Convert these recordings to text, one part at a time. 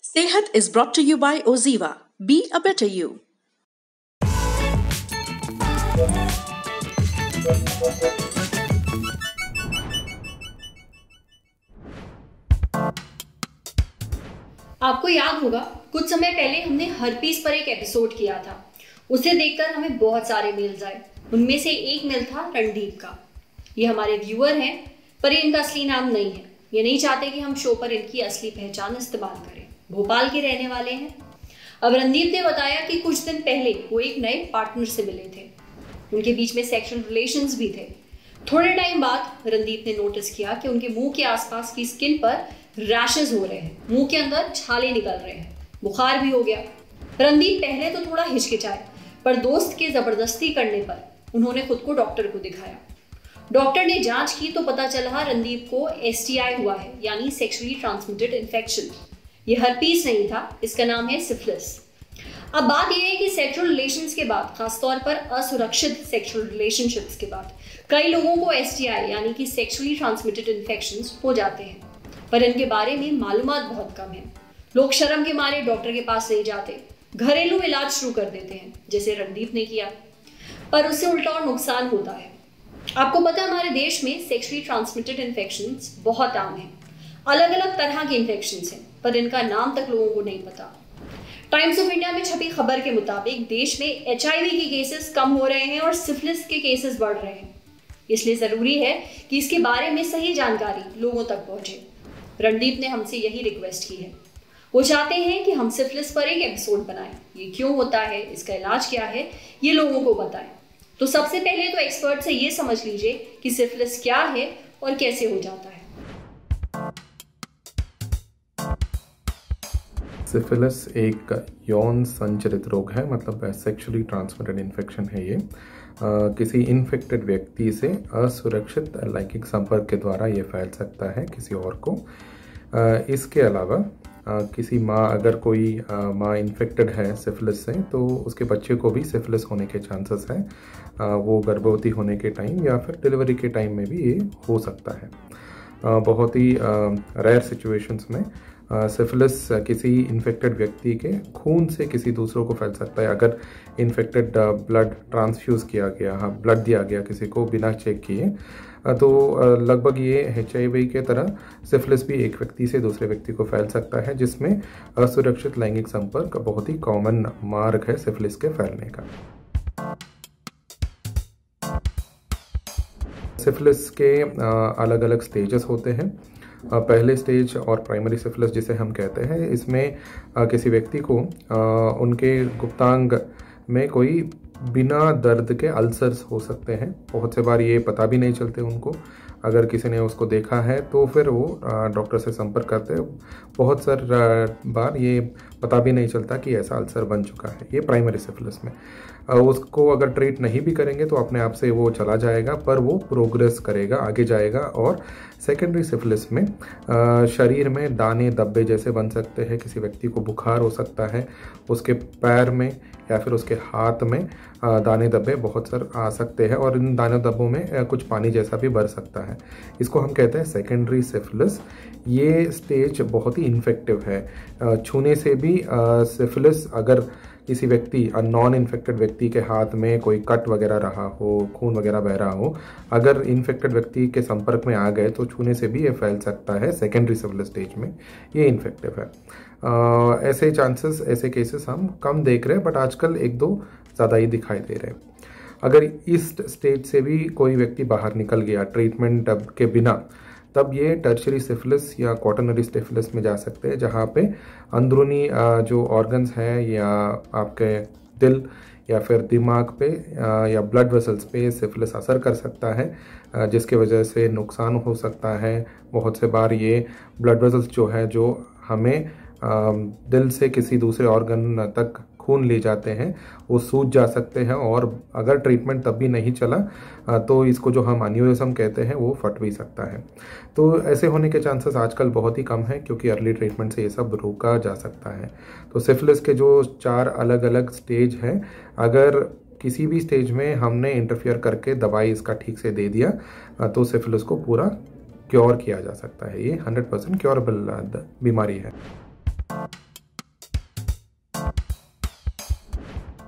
Sehat is brought to you by Oziva. Be a better you. आपको याद होगा कुछ समय पहले हमने हर्पीस पर एक एपिसोड किया था। उसे देखकर हमें बहुत सारे मेल्स आए। उनमें से एक मेल था रणदीप का। ये हमारे व्यूअर हैं, पर ये इनका असली नाम नहीं है। ये नहीं चाहते कि हम शो पर इनकी असली पहचान इस्तेमाल करें। भोपाल के रहने वाले हैं। अब रणदीप ने बताया कि कुछ दिन पहले वो एक नए पार्टनर से मिले थे। उनके बीच में सेक्सुअल रिलेशंस भी थे। थोड़े टाइम बाद रणदीप ने नोटिस किया कि उनके मुंह के आसपास की स्किन पर रैशेस हो रहे हैं, मुंह के अंदर छाले निकल रहे हैं, बुखार भी हो गया। रणदीप पहले तो थोड़ा हिचकिचाए, पर दोस्त के जबरदस्ती करने पर उन्होंने खुद को डॉक्टर को दिखाया। डॉक्टर ने जांच की तो पता चला रणदीप को एसटीआई हुआ है, यानी सेक्सुअली ट्रांसमिटेड इन्फेक्शन। ये हर्पीस नहीं था, इसका नाम है सिफिलिस। अब बात यह है कि सेक्सुअल रिलेशंस के बाद, खासतौर पर असुरक्षित सेक्सुअल रिलेशनशिप्स के बाद, कई लोगों को एसटीआई यानी कि सेक्सुअली ट्रांसमिटेड इन्फेक्शंस हो जाते हैं, पर इनके बारे में मालूमात बहुत कम है। लोग शर्म के मारे डॉक्टर के पास नहीं जाते, घरेलू इलाज शुरू कर देते हैं, जैसे रणदीप ने किया, पर उससे उल्टा और नुकसान होता है। आपको पता है हमारे देश में सेक्सुअली ट्रांसमिटेड इन्फेक्शंस बहुत आम हैं। अलग अलग तरह के इन्फेक्शंस हैं, पर इनका नाम तक लोगों को नहीं पता। टाइम्स ऑफ इंडिया में छपी खबर के मुताबिक देश में एचआईवी के केसेस कम हो रहे हैं और सिफिलिस के केसेस बढ़ रहे हैं। इसलिए जरूरी है कि इसके बारे में सही जानकारी लोगों तक पहुंचे। रणदीप ने हमसे यही रिक्वेस्ट की है। वो चाहते हैं कि हम सिफिलिस पर एक एपिसोड बनाएं। ये क्यों होता है, इसका इलाज क्या है, ये लोगों को बताएं। तो सबसे पहले तो एक्सपर्ट से ये समझ लीजिए कि सिफिलिस क्या है और कैसे हो जाता है। सिफिलिस एक यौन संचरित रोग है, मतलब सेक्सुअली ट्रांसमिटेड इन्फेक्शन है ये। किसी इन्फेक्टेड व्यक्ति से असुरक्षित लैंगिक संपर्क के द्वारा ये फैल सकता है किसी और को। इसके अलावा किसी माँ, अगर कोई माँ इन्फेक्टेड है सिफिलिस से, तो उसके बच्चे को भी सिफिलिस होने के चांसेस हैं। वो गर्भवती होने के टाइम या फिर डिलीवरी के टाइम में भी ये हो सकता है। बहुत ही रेयर सिचुएशंस में सिफिलिस किसी इन्फेक्टेड व्यक्ति के खून से किसी दूसरों को फैल सकता है। अगर इन्फेक्टेड ब्लड ट्रांसफ्यूज़ किया गया, ब्लड दिया गया किसी को बिना चेक किए, तो लगभग ये एचआईवी के तरह सिफिलिस भी एक व्यक्ति से दूसरे व्यक्ति को फैल सकता है, जिसमें असुरक्षित लैंगिक संपर्क बहुत ही कॉमन मार्ग है सिफिलिस के फैलने का। सिफिलिस के अलग अलग स्टेजेस होते हैं। पहले स्टेज और प्राइमरी सिफिलिस जिसे हम कहते हैं, इसमें किसी व्यक्ति को उनके गुप्तांग में कोई बिना दर्द के अल्सर्स हो सकते हैं। बहुत से बार ये पता भी नहीं चलते उनको। अगर किसी ने उसको देखा है तो फिर वो डॉक्टर से संपर्क करते हैं। बहुत सार बार ये पता भी नहीं चलता कि ऐसा अल्सर बन चुका है। ये प्राइमरी सिफिलिस में उसको अगर ट्रीट नहीं भी करेंगे तो अपने आप से वो चला जाएगा, पर वो प्रोग्रेस करेगा, आगे जाएगा। और सेकेंडरी सिफिलिस में शरीर में दाने धब्बे जैसे बन सकते हैं। किसी व्यक्ति को बुखार हो सकता है, उसके पैर में या फिर उसके हाथ में दाने धब्बे बहुत सारे आ सकते हैं, और इन दाने धब्बों में कुछ पानी जैसा भी भर सकता है। इसको हम कहते हैं सेकेंडरी सिफिलिस। ये स्टेज बहुत ही इन्फेक्टिव है। छूने से भी सिफिलिस, अगर किसी व्यक्ति, नॉन इन्फेक्टेड व्यक्ति के हाथ में कोई कट वगैरह रहा हो, खून वगैरह बह रहा हो, अगर इन्फेक्टेड व्यक्ति के संपर्क में आ गए तो छूने से भी ये फैल सकता है। सेकेंडरी सिफिलिस स्टेज में ये इन्फेक्टिव है। ऐसे चांसेस, ऐसे केसेस हम कम देख रहे हैं, बट आजकल एक दो ज़्यादा ही दिखाई दे रहे हैं। अगर इस स्टेज से भी कोई व्यक्ति बाहर निकल गया ट्रीटमेंट के बिना, तब ये टर्शरी सिफिलिस या क्वाटरनरी सिफिलिस में जा सकते हैं, जहाँ पे अंदरूनी जो ऑर्गन्स हैं या आपके दिल या फिर दिमाग पे या ब्लड वेसल्स पे सिफिलिस असर कर सकता है, जिसके वजह से नुकसान हो सकता है। बहुत से बार ये ब्लड वेसल्स जो है, जो हमें दिल से किसी दूसरे ऑर्गन तक खून ले जाते हैं, वो सूज जा सकते हैं, और अगर ट्रीटमेंट तब भी नहीं चला तो इसको जो हम एन्यूरिज्म कहते हैं वो फट भी सकता है। तो ऐसे होने के चांसेस आजकल बहुत ही कम है, क्योंकि अर्ली ट्रीटमेंट से ये सब रोका जा सकता है। तो सिफिलिस के जो 4 अलग अलग स्टेज हैं, अगर किसी भी स्टेज में हमने इंटरफियर करके दवाई इसका ठीक से दे दिया तो सिफिलिस को पूरा क्योर किया जा सकता है। ये 100% क्योरेबल बीमारी है।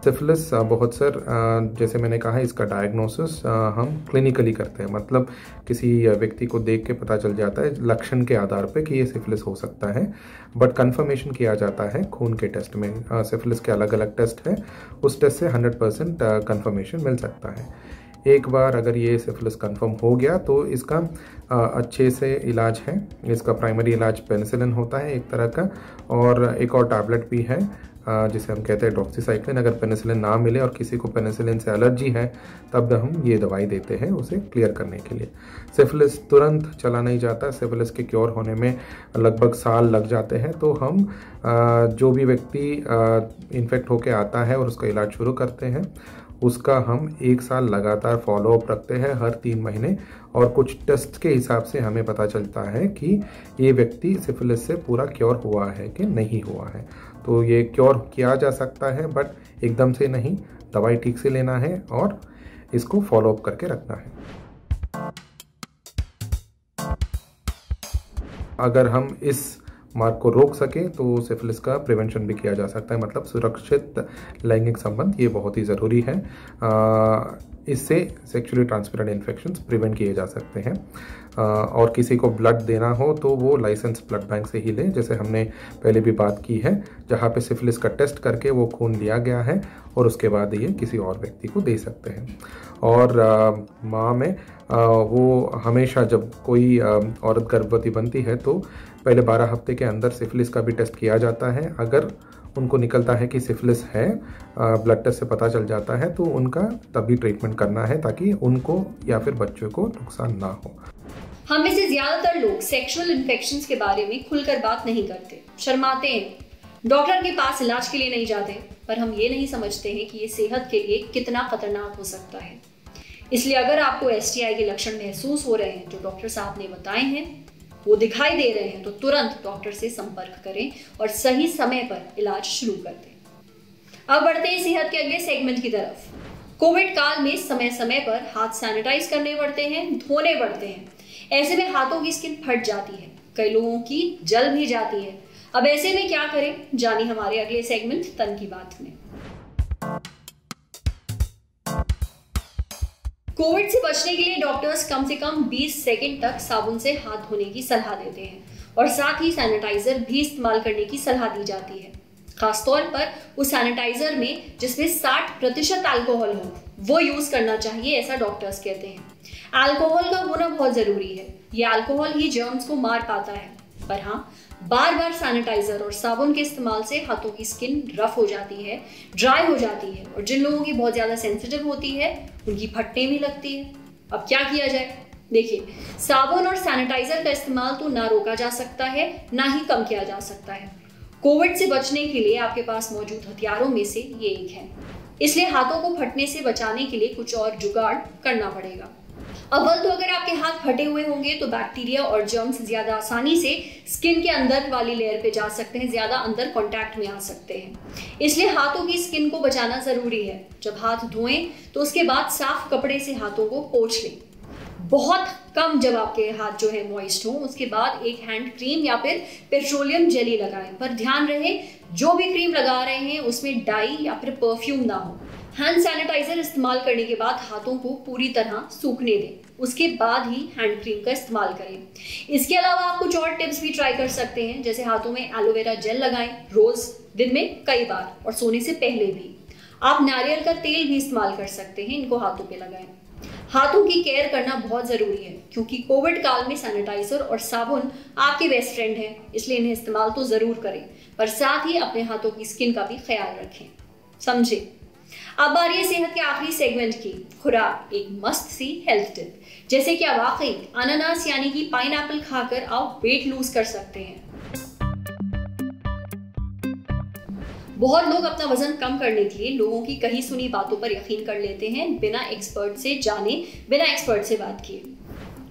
सिफिलिस बहुत सर जैसे मैंने कहा इसका डायग्नोसिस हम क्लिनिकली करते हैं, मतलब किसी व्यक्ति को देख के पता चल जाता है लक्षण के आधार पे कि ये सिफिलिस हो सकता है, बट कंफर्मेशन किया जाता है खून के टेस्ट में। सिफिलिस के अलग अलग टेस्ट है, उस टेस्ट से 100% कंफर्मेशन मिल सकता है। एक बार अगर ये सिफिलिस कंफर्म हो गया तो इसका अच्छे से इलाज है। इसका प्राइमरी इलाज पेनिसिलिन होता है एक तरह का, और एक और टैबलेट भी है जिसे हम कहते हैं डॉक्सीसाइक्लिन। अगर पेनिसिलिन ना मिले और किसी को पेनिसिलिन से एलर्जी है तब हम ये दवाई देते हैं उसे क्लियर करने के लिए। सिफिलिस तुरंत चला नहीं जाता, सिफिलिस के क्योर होने में लगभग साल लग जाते हैं। तो हम जो भी व्यक्ति इन्फेक्ट होकर आता है और उसका इलाज शुरू करते हैं उसका हम 1 साल लगातार फॉलोअप रखते हैं हर 3 महीने, और कुछ टेस्ट के हिसाब से हमें पता चलता है कि ये व्यक्ति सिफिलिस से पूरा क्योर हुआ है कि नहीं हुआ है। तो ये क्योर किया जा सकता है, बट एकदम से नहीं, दवाई ठीक से लेना है और इसको फॉलोअप करके रखना है। अगर हम इस मार्ग को रोक सकें तो सिफिलिस का प्रिवेंशन भी किया जा सकता है, मतलब सुरक्षित लैंगिक संबंध ये बहुत ही ज़रूरी है। इससे सेक्सुअली ट्रांसमिटेड इन्फेक्शंस प्रिवेंट किए जा सकते हैं। और किसी को ब्लड देना हो तो वो लाइसेंस ब्लड बैंक से ही ले, जैसे हमने पहले भी बात की है, जहाँ पे सिफिलिस का टेस्ट करके वो खून लिया गया है और उसके बाद ये किसी और व्यक्ति को दे सकते हैं। और माँ में वो हमेशा जब कोई औरत गर्भवती बनती है तो पहले 12 हफ्ते के अंदर सिफिलिस का भी टेस्ट किया जाता है। अगर उनको निकलता है कि सिफिलिस है, ब्लड टेस्ट से पता चल जाता है, तो उनका तभी ट्रीटमेंट करना है ताकि उनको या फिर बच्चों को नुकसान ना हो। हम में से ज्यादातर लोग सेक्सुअल इन्फेक्शंस के बारे में खुलकर बात नहीं करते, शर्माते हैं, डॉक्टर के पास इलाज के लिए नहीं जाते, पर हम ये नहीं समझते हैं कि ये सेहत के लिए कितना खतरनाक हो सकता है। इसलिए अगर आपको STI के लक्षण महसूस हो रहे हैं जो डॉक्टर साहब ने बताए हैं, वो दिखाई दे रहे हैं, तो तुरंत डॉक्टर से संपर्क करें और सही समय पर इलाज शुरू कर दें। अब बढ़ते हैं सेहत के अगले सेगमेंट की तरफ। कोविड काल में समय समय पर हाथ सैनिटाइज करने पड़ते हैं, धोने पड़ते हैं। ऐसे में हाथों की स्किन फट जाती है, कई लोगों की जल भी जाती है। अब ऐसे में क्या करें, जानिए हमारे अगले सेगमेंट तन की बात में। कोविड से बचने के लिए डॉक्टर्स कम से कम 20 सेकंड तक साबुन से हाथ धोने की सलाह देते हैं और साथ ही सैनिटाइजर भी इस्तेमाल करने की सलाह दी जाती है। खासतौर पर उस सैनिटाइजर में जिसमें 60% अल्कोहल हो वो यूज करना चाहिए, ऐसा डॉक्टर्स कहते हैं। अल्कोहल का होना बहुत जरूरी है, ये अल्कोहल ही जर्म्स को मार पाता है। पर हाँ, बार बार सैनिटाइजर और साबुन के इस्तेमाल से हाथों की स्किन रफ हो जाती है, ड्राई हो जाती है, और जिन लोगों की बहुत ज्यादा सेंसिटिव होती है उनकी फटने भी लगती है। अब क्या किया जाए? देखिए, साबुन और सैनिटाइजर का इस्तेमाल तो ना रोका जा सकता है, ना ही कम किया जा सकता है। कोविड से बचने के लिए आपके पास मौजूद हथियारों में से ये एक है, इसलिए हाथों को फटने से बचाने के लिए कुछ और जुगाड़ करना पड़ेगा। अव्वल तो अगर आपके हाथ फटे हुए होंगे तो बैक्टीरिया और जर्म्स ज्यादा आसानी से स्किन के अंदर वाली लेयर पे जा सकते हैं, ज्यादा अंदर कांटेक्ट में आ सकते हैं। इसलिए हाथों की स्किन को बचाना जरूरी है। जब हाथ धोएं तो उसके बाद साफ कपड़े से हाथों को पोंछ लें। बहुत कम जब आपके हाथ जो है मॉइस्ट हो, उसके बाद एक हैंड क्रीम या फिर पेट्रोलियम जेली लगाएं। पर ध्यान रहे, जो भी क्रीम लगा रहे हैं उसमें डाई या फिर परफ्यूम ना हो। हैंड सैनिटाइजर इस्तेमाल करने के बाद हाथों को पूरी तरह सूखने दें, उसके बाद ही हैंड क्रीम का इस्तेमाल करें। इसके अलावा आप कुछ और टिप्स भी ट्राई कर सकते हैं, जैसे हाथों में एलोवेरा जेल लगाएं रोज, दिन में कई बार, और सोने से पहले भी। आप नारियल का तेल भी इस्तेमाल कर सकते हैं, इनको हाथों पे लगाएं। हाथों की केयर करना बहुत जरूरी है, क्योंकि कोविड काल में सैनिटाइजर और साबुन आपके बेस्ट फ्रेंड हैं, इसलिए इन्हें इस्तेमाल तो जरूर करें, पर साथ ही अपने हाथों की स्किन का भी ख्याल रखें। समझे? अब बारी है सेहत के आखिरी सेगमेंट की, खुराक, एक मस्त सी हेल्थ टिप। जैसे क्या वाकई अनानास यानी कि पाइनएप्पल खाकर आप वेट लूज कर सकते हैं। बहुत लोग अपना वजन कम करने के लिए लोगों की कही सुनी बातों पर यकीन कर लेते हैं, बिना एक्सपर्ट से जाने, बिना एक्सपर्ट से बात किए।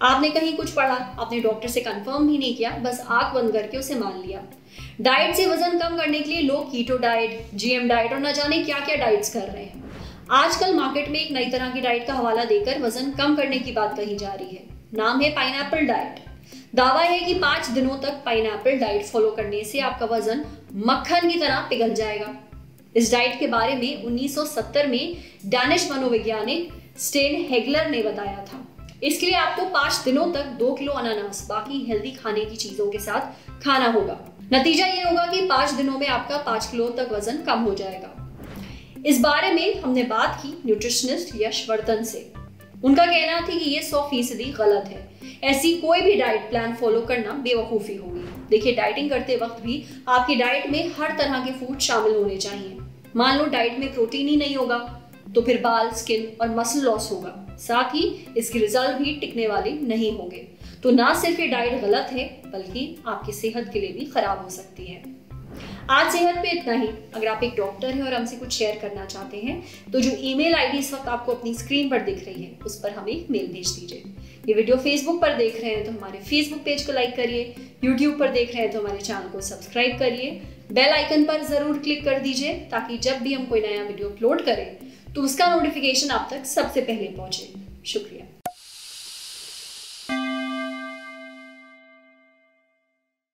आपने कहीं कुछ पढ़ा, आपने डॉक्टर से कंफर्म भी नहीं किया, बस आंख बंद करके उसे मान लिया। डाइट से वजन कम करने के लिए लोग कीटो डाइट, GM डाइट और न जाने क्या क्या डाइट्स कर रहे हैं। आजकल मार्केट में एक नई तरह की डाइट का हवाला देकर वजन कम करने की बात कही जा रही है। नाम है पाइनएप्पल डाइट। दावा है कि 5 दिनों तक पाइनएप्पल डाइट फॉलो करने से आपका वजन मक्खन की तरह पिघल जाएगा। इस डाइट के बारे में 1970 में डैनिश मनोवैज्ञानिक स्टेन हेगलर ने बताया था। इसके लिए आपको 5 दिनों तक 2 किलो अनानास बाकी हेल्दी खाने की चीजों के साथ खाना होगा। नतीजा ये होगा कि 5 दिनों में आपका 5 किलो तक वजन कम हो जाएगा। इस बारे में हमने बात की न्यूट्रिशनिस्ट यश वर्धन से। उनका कहना था कि ये 100% गलत है। ऐसी कोई भी डाइट प्लान फॉलो करना बेवकूफ़ी होगी। देखिए, डाइटिंग करते वक्त भी आपकी डाइट में हर तरह के फूड शामिल होने चाहिए। मान लो डाइट में प्रोटीन ही नहीं होगा तो फिर बाल, स्किन और मसल लॉस होगा, साथ ही इसके रिजल्ट भी टिकने वाले नहीं होंगे। तो ना सिर्फ ये डाइट गलत है बल्कि आपकी सेहत के लिए भी खराब हो सकती है। आज सेहत पे इतना ही। अगर आप एक डॉक्टर हैं और हमसे कुछ शेयर करना चाहते हैं तो जो ईमेल आईडी इस वक्त आपको अपनी स्क्रीन पर दिख रही है उस पर हमें एक मेल भेज दीजिए। ये वीडियो फेसबुक पर देख रहे हैं तो हमारे फेसबुक पेज को लाइक करिए, यूट्यूब पर देख रहे हैं तो हमारे चैनल को सब्सक्राइब करिए, बेल आइकन पर जरूर क्लिक कर दीजिए ताकि जब भी हम कोई नया वीडियो अपलोड करें तो उसका नोटिफिकेशन आप तक सबसे पहले पहुंचे। शुक्रिया।